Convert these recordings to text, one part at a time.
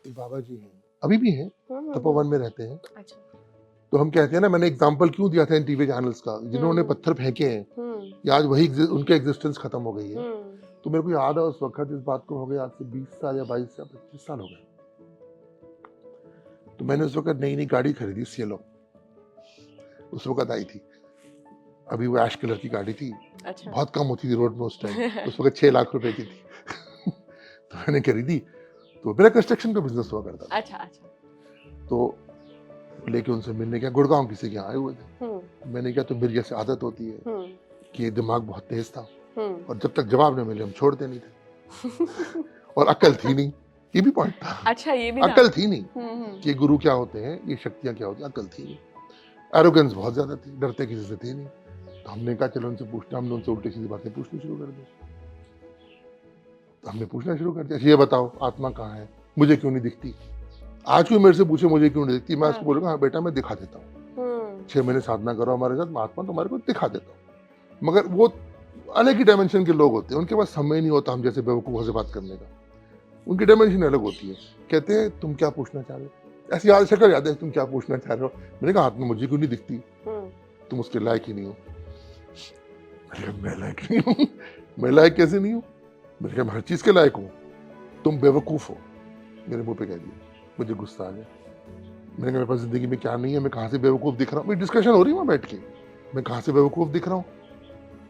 एक बाबा जी हैं, अभी भी हैं, तपोवन में रहते हैं। अच्छा। तो हम कहते हैं ना, मैंने एग्जाम्पल क्यों दिया था इन टीवी चैनल्स का, जिन्होंने पत्थर फेंके हैं या आज वही उनके एग्जिस्टेंस खत्म हो गई है। तो मेरे को याद है उस वक्त, इस बात को हो गए आज से 20 साल या 22 या 25 साल हो गए। तो मैंने उस वक्त नई नई गाड़ी खरीदी, सिएलो, उस वक्त आई थी, अभी वो ऐश कलर की गाड़ी थी। अच्छा। बहुत कम होती थी रोड में उस टाइम, उस वक्त 6 लाख रुपए की थी। तो मैंने खरीदी। तो मेरा कंस्ट्रक्शन का बिजनेस हुआ करता था। अच्छा अच्छा। तो लेके उनसे मिलने गया, गुड़गांव किसी के यहाँ आए हुए थे। मैंने कहा तो मेरी जैसे आदत होती है कि दिमाग बहुत तेज था, और जब तक जवाब न मिले हम छोड़ते नहीं थे। और अकल थी नहीं, ये भी पॉइंट था। अच्छा, ये भी अकल थी नहीं कि गुरु क्या होते हैं, ये शक्तियां क्या होती हैं, अकल थी नहीं। एरोगेंस बहुत ज्यादा थी, डरते किसी से थे नहीं। तो हमने कहा चलो उनसे पूछना, हमने उनसे उल्टी सीधी बातें पूछनी शुरू कर दी। तो हमने पूछना शुरू कर दिया, ये बताओ आत्मा कहाँ है, मुझे क्यों नहीं दिखती। आज कोई मेरे से पूछे मुझे क्यों नहीं दिखती, मैं उसको बोलूंगा हाँ बेटा मैं दिखा देता हूँ, 6 महीने साधना करो हमारे साथ, मैं आत्मा तुम्हारे को दिखा देता हूँ। मगर वो अलग ही डायमेंशन के लोग होते हैं, उनके पास समय नहीं होता हम जैसे बेवकूफों से बात करने का, उनकी डायमेंशन अलग होती है। कहते हैं तुम क्या पूछना चाह रहे हो, ऐसी याद शक्ल याद है, तुम क्या पूछना चाह रहे हो। मैंने कहा आत्मा मुझे क्यों नहीं दिखती, तुम उसके लायक ही नहीं हो। मैं लायक नहीं हूँ। मैं लायक कैसे नहीं हूँ, मैंने कहा मैं हर चीज के लायक हूँ, तुम बेवकूफ हो। मेरे मुंह पे कह दिया, मुझे गुस्सा आ गया। मैंने कहा मेरे पास जिंदगी में क्या नहीं है, मैं कहाँ से बेवकूफ दिख रहा हूँ। मेरी डिस्कशन हो रही है वहाँ बैठ के, मैं कहाँ से बेवकूफ दिख रहा हूँ।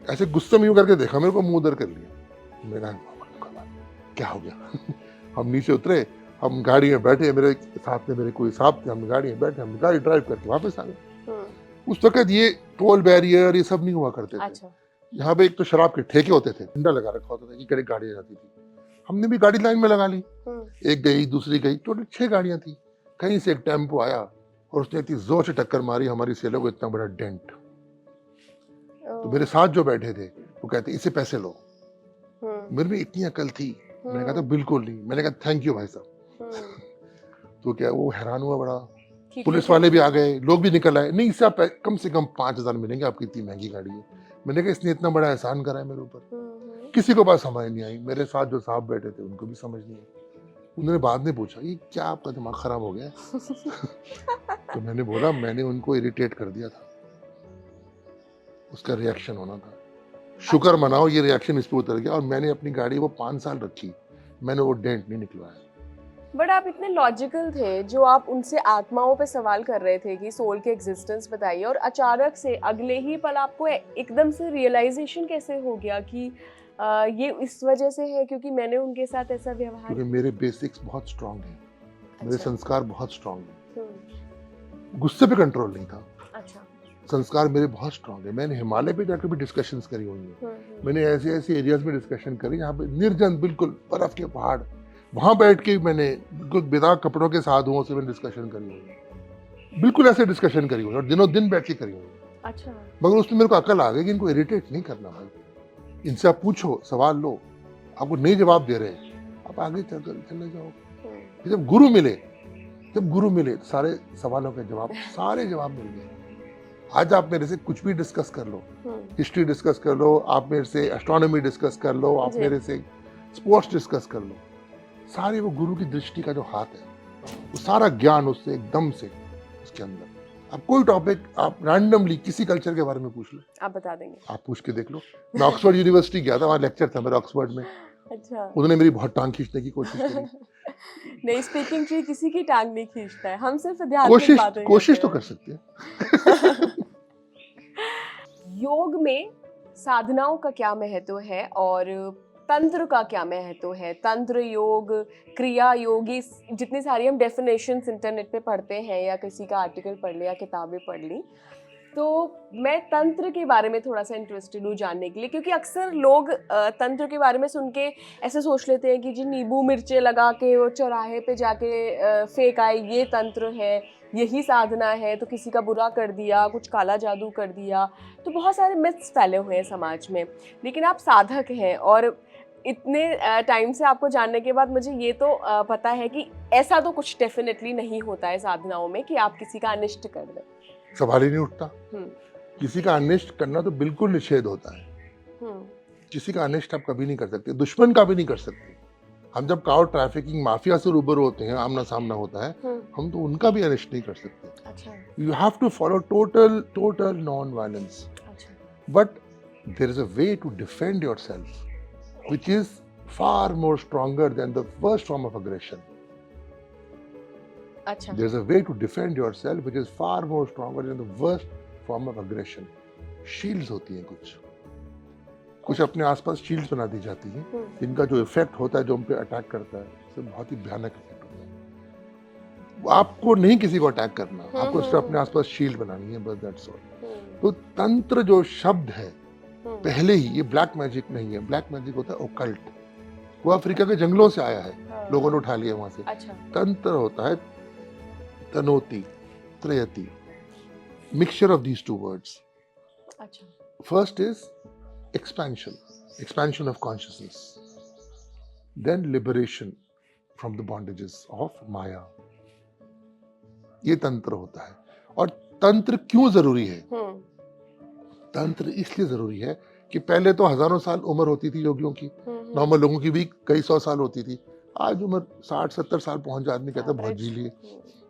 ऐसे गुस्से में यूं करके देखा, मेरे को मुंह उधर कर लिया। मेरा क्या हो गया। हम नीचे उतरे, हम गाड़ी में बैठे, मेरे साथ में मेरे कोई साहब थे, हम गाड़ी में बैठे, हम गाड़ी ड्राइव करके वापस आ गए। उस वक्त ये टोल बैरियर ये सब नहीं हुआ करते थे। अच्छा। यहाँ पे एक तो शराब के ठेके होते थे, डंडा लगा रखा होता था कि कड़े गाड़ियां जाती थी। हमने भी गाड़ी लाइन में लगा ली, एक गई दूसरी गई, टोटल 6 गाड़ियां थी। कहीं से एक टेम्पो आया और उसने इतनी जोर से टक्कर मारी, हमारी सेलों को इतना बड़ा डेंट। तो मेरे साथ जो बैठे थे वो कहते इससे पैसे लो। मेरे में इतनी अकल थी, मैंने कहा था बिल्कुल नहीं। मैंने कहा थैंक यू भाई साहब। तो क्या वो हैरान हुआ बड़ा, पुलिस वाले भी आ गए, लोग भी निकल आए, नहीं इससे आप कम से कम 5,000 मिलेंगे, आपकी इतनी महंगी गाड़ी है। मैंने कहा इसने इतना बड़ा एहसान करा है मेरे ऊपर। किसी को बात समझ नहीं आई, मेरे साथ जो साहब बैठे थे उनको भी समझ नहीं आई। उन्होंने बाद में पूछा ये क्या आपका दिमाग खराब हो गया। तो मैंने बोला मैंने उनको इरिटेट कर दिया था, उसका रिएक्शन होना था। शुक्र मनाओ ये रिएक्शन इस पे उतर गया, और मैंने अपनी गाड़ी वो 5 साल रखी, मैंने वो डेंट नहीं निकलवाया। बट आप इतने लॉजिकल थे, जो आप उनसे आत्माओं पे सवाल कर रहे थे कि सोल के एग्जिस्टेंस बताइए, और अचानक से अगले ही पल आपको एकदम से रियलाइजेशन कैसे हो गया कि ये इस वजह से है क्योंकि मैंने उनके साथ ऐसा व्यवहार। क्योंकि मेरे बेसिक्स बहुत स्ट्रांग हैं। अच्छा। मेरे संस्कार बहुत स्ट्रांग हैं। गुस्से पे कंट्रोल नहीं था। अच्छा। संस्कार मेरे बहुत स्ट्रांग है। मैंने हिमालय पे जाकर भी डिस्कशंस करी हुई हैं। मैंने ऐसे ऐसे एरियाज में डिस्कशन करी जहाँ पे निर्जन बिल्कुल बर्फ के पहाड़, वहां बैठ के मैंने बिल्कुल बिना कपड़ों के साधुओं से मैंने डिस्कशन करी हुई है, बिल्कुल ऐसे डिस्कशन करी हुई है, और दिनों दिन बैठ के करी हुई है। अच्छा। मगर उसमें मेरे को अकल आ गई कि इनको इरिटेट नहीं करना भाई, इनसे आप पूछो, सवाल लो, आपको नहीं जवाब दे रहे आप आगे चले जाओ। जब गुरु मिले सारे सवालों के जवाब, सारे जवाब मिल गए। आज आप मेरे से कुछ भी डिस्कस कर लो, हिस्ट्री डिस्कस कर लो, आप मेरे से एस्ट्रोनॉमी डिस्कस कर लो, आप मेरे से स्पोर्ट्स डिस्कस कर लो, सारे वो गुरु की दृष्टि का जो हाथ है, वो सारा ज्ञान उससे एकदम से उसके अंदर। आप कोई टॉपिक आप रैंडमली किसी कल्चर के बारे में पूछ लो, आप बता देंगे। आप पूछ के देख लो। मैं ऑक्सफोर्ड यूनिवर्सिटी गया था, वहाँ लेक्चर था मेरा ऑक्सफोर्ड में। अच्छा। उन्होंने मेरी बहुत टांग खींचने की कोशिश करी। नहीं, स्पीकिंग ट्री किसी की टांग नहीं खींचता है, हम सिर्फ आध्यात्मिक बातें कोशिश तो कर सकते हैं। योग में साधनाओं का क्या महत्व है और तंत्र का क्या महत्व है? तंत्र योग, क्रिया योग, जितनी सारी हम डेफिनेशंस इंटरनेट पे पढ़ते हैं या किसी का आर्टिकल पढ़ लिया, किताबें पढ़ ली, तो मैं तंत्र के बारे में थोड़ा सा इंटरेस्टेड हूँ जानने के लिए, क्योंकि अक्सर लोग तंत्र के बारे में सुन के ऐसे सोच लेते हैं कि जी नींबू मिर्चे लगा के वो चौराहे पे जाके फेंक आए, ये तंत्र है, यही साधना है, तो किसी का बुरा कर दिया, कुछ काला जादू कर दिया। तो बहुत सारे मिथ्स फैले हुए हैं समाज में। लेकिन आप साधक हैं और इतने टाइम से आपको जानने के बाद मुझे ये तो पता है कि ऐसा तो कुछ डेफिनेटली नहीं होता है साधनाओं में कि आप किसी का अनिष्ट कर दें। सवाल ही नहीं उठता। किसी का अनिष्ट करना तो बिल्कुल निषेध होता है। किसी का अनिष्ट आप कभी नहीं कर सकते, दुश्मन का भी नहीं कर सकते। हम जब क्राउड ट्रैफिकिंग माफिया से रूबरू होते हैं, आमना सामना होता है, हम तो उनका भी अनिष्ट नहीं कर सकते। अच्छा। You have to follow total non violence, अच्छा। But there is a way to defend yourself which is far more stronger than the worst form of aggression. अच्छा। There's a way to defend yourself which is far more stronger than the worst form of aggression. Shields होती हैं कुछ अपने आसपास shields बना दी जाती हैं जिनका जो इफेक्ट होता है, जो हम पे अटैक करता है, उससे बहुत ही भयानक इफेक्ट होता है। वो आपको नहीं किसी को अटैक करना, आपको सिर्फ अपने आसपास शील्ड बनानी है, बस दैट्स ऑल। तो तंत्र जो शब्द है पहले ही, ये ब्लैक मैजिक नहीं है। ब्लैक मैजिक होता है ओकल्ट, वो अफ्रीका के जंगलों से आया है, लोगों ने उठा लिया वहां से। अच्छा। तंत्र होता है तनोति, त्रयति, mixture of these two words. अच्छा। First is expansion of consciousness, then liberation from the bondages of Maya. ये तंत्र होता है। और तंत्र क्यों जरूरी है? तंत्र इसलिए जरूरी है कि पहले तो हजारों साल उम्र होती थी योगियों की, नॉर्मल लोगों की भी कई सौ साल होती थी। आज उम्र 60-70 साल पहुंच जाए, आदमी कहता है बहुत जी लिए,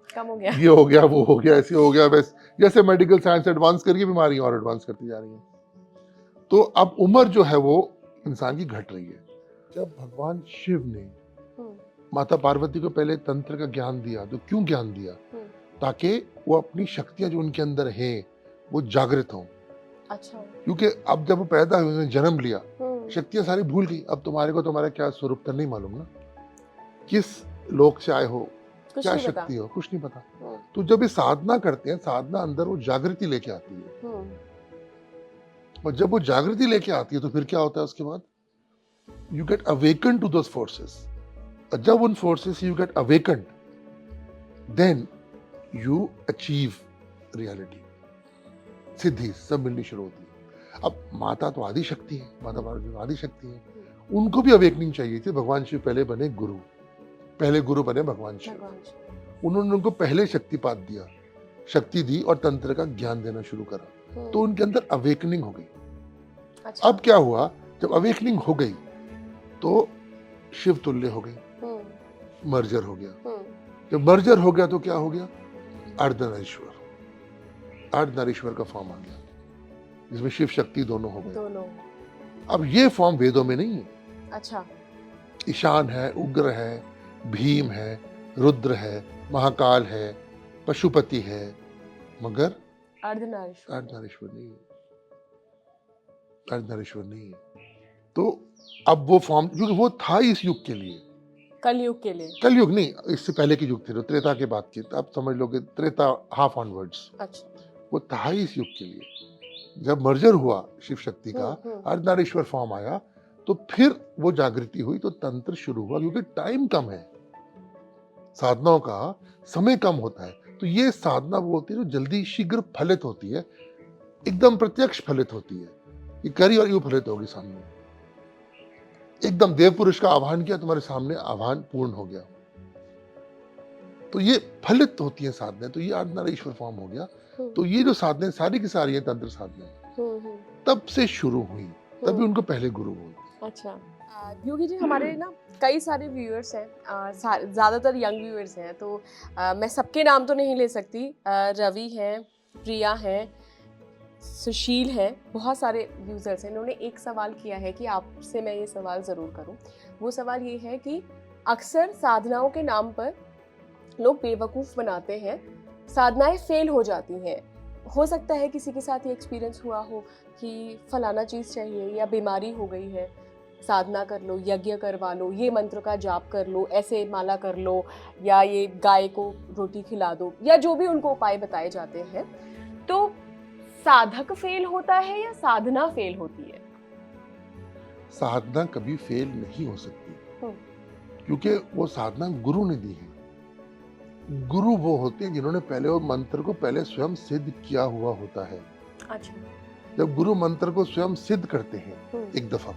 कम हो गया, ये हो गया, वो हो गया, ऐसे हो गया। बस जैसे मेडिकल साइंस एडवांस करके बीमारियां और एडवांस करती जा रही हैं, तो अब उम्र जो है वो इंसान की घट रही है। जब भगवान शिव ने माता पार्वती को पहले तंत्र का ज्ञान दिया, तो क्यों ज्ञान दिया? ताकि वो अपनी शक्तियां जो उनके अंदर हैं वो जागृत हों। अच्छा। क्योंकि अब जब वो पैदा हुए, उन्होंने जन्म लिया, शक्तियां सारी भूल गई। अब तुम्हारे को तुम्हारा क्या स्वरूप तो नहीं मालूम ना, किस लोक से आए हो, क्या शक्ति हो, कुछ नहीं पता। तो जब ये साधना करते हैं, साधना अंदर वो जागृति लेके आती है, और जब वो जागृति लेके आती है तो फिर क्या होता है उसके बाद? You get awaken to those forces. और जब उन forces you get awaken, then you achieve reality. सिद्धि सब मिलनी शुरू होती है। अब माता तो आदि शक्ति है, माता पार्वती आदि शक्ति है, उनको भी अवेकनिंग चाहिए थी। भगवान शिव पहले बने गुरु, पहले गुरु बने भगवान शिव। उन्होंने उनको पहले शक्तिपात दिया, शक्ति दी और तंत्र का ज्ञान देना शुरू करा, तो उनके अंदर अवेकनिंग हो गई। अच्छा। अब क्या हुआ? जब अवेकनिंग हो गई तो शिव तुल्य हो गई, मर्जर हो गया। जब मर्जर हो गया तो क्या हो गया? अर्धनारीश्वर, अर्धनारीश्वर का फॉर्म आ गया, जिसमें शिव शक्ति दोनों हो गए। अब ये फॉर्म वेदों में नहीं है। अच्छा। ईशान है, उग्र है, भीम है, रुद्र है, महाकाल है, पशुपति है, मगर अर्धनारीश्वर नहीं है। अर्धनारीश्वर नहीं है। तो अब वो फॉर्म, क्योंकि वो था इस युग के लिए, कलयुग के लिए। कलयुग नहीं, इससे पहले के युग थे, तो त्रेता के बाद के, अब समझ लोगे त्रेता हाफ ऑनवर्ड्स। अच्छा। वो था इस युग के लिए। जब मर्जर हुआ शिव शक्ति का, अर्धनारीश्वर फॉर्म आया, तो फिर वो जागृति हुई, तो तंत्र शुरू हुआ। क्योंकि टाइम कम है, साधनाओं का समय कम होता है, तो ये साधना वो होती है जो जल्दी शीघ्र फलित होती है, एकदम प्रत्यक्ष फलित होती है। ये करी और यूं फलित होगी सामने। एकदम देव पुरुष का आह्वान किया, तुम्हारे सामने आह्वान पूर्ण हो गया। तो ये फलित होती है साधना। तो ये अर्धनारीश्वर फॉर्म हो गया। तो ये जो साधना सारी की सारी है तंत्र साधना, तब से शुरू हुई, तभी उनको पहले गुरु बोलते। अच्छा। योगी जी, हमारे ना कई सारे व्यूअर्स हैं, ज़्यादातर यंग व्यूअर्स हैं, तो मैं सबके नाम तो नहीं ले सकती। रवि हैं, प्रिया हैं, सुशील है, बहुत सारे यूज़र्स हैं। इन्होंने एक सवाल किया है कि आपसे मैं ये सवाल ज़रूर करूं। वो सवाल ये है कि अक्सर साधनाओं के नाम पर लोग बेवकूफ़ बनाते हैं, साधनाएं फेल हो जाती हैं। हो सकता है किसी के साथ ये एक्सपीरियंस हुआ हो कि फलाना चीज़ चाहिए या बीमारी हो गई है, साधना कर लो, यज्ञ करवा लो, ये मंत्र का जाप कर लो, ऐसे माला कर लो, या ये गाय को रोटी खिला दो, या जो भी उनको उपाय बताए जाते हैं। तो साधक फेल होता है या साधना फेल होती है? साधना कभी फेल नहीं हो सकती, क्योंकि वो साधना गुरु ने दी है। गुरु वो होते हैं जिन्होंने पहले वो मंत्र को पहले स्वयं सिद्ध किया हुआ होता है। अच्छा। जब गुरु मंत्र को स्वयं सिद्ध करते हैं एक दफा,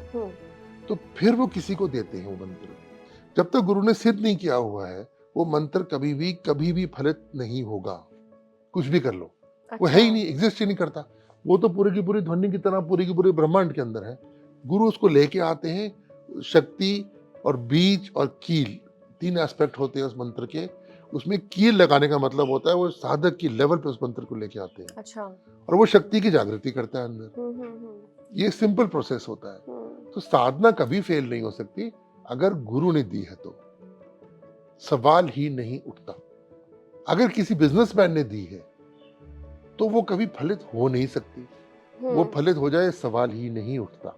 तो फिर वो किसी को देते हैं वो मंत्र। जब तक गुरु ने सिद्ध नहीं किया हुआ है, वो मंत्र कभी भी फलित नहीं होगा। कुछ भी कर लो, अच्छा। वो है ही नहीं, एग्जिस्ट ही नहीं करता। वो तो पूरी की पूरी ध्वनि की तरह पूरी की पूरी ब्रह्मांड के अंदर है। गुरु उसको लेके आते हैं, शक्ति और बीज और कील, 3 एस्पेक्ट होते हैं उस मंत्र के। उसमें कील लगाने का मतलब होता है वो साधक की लेवल पे उस मंत्र को लेके आते हैं। अच्छा। और वो शक्ति की जागृति करता है अंदर। ये सिंपल प्रोसेस होता है। तो साधना कभी फेल नहीं हो सकती अगर गुरु ने दी है तो, सवाल ही नहीं उठता। अगर किसी बिजनेसमैन ने दी है तो वो कभी फलित हो नहीं सकती, वो फलित हो जाए सवाल ही नहीं उठता।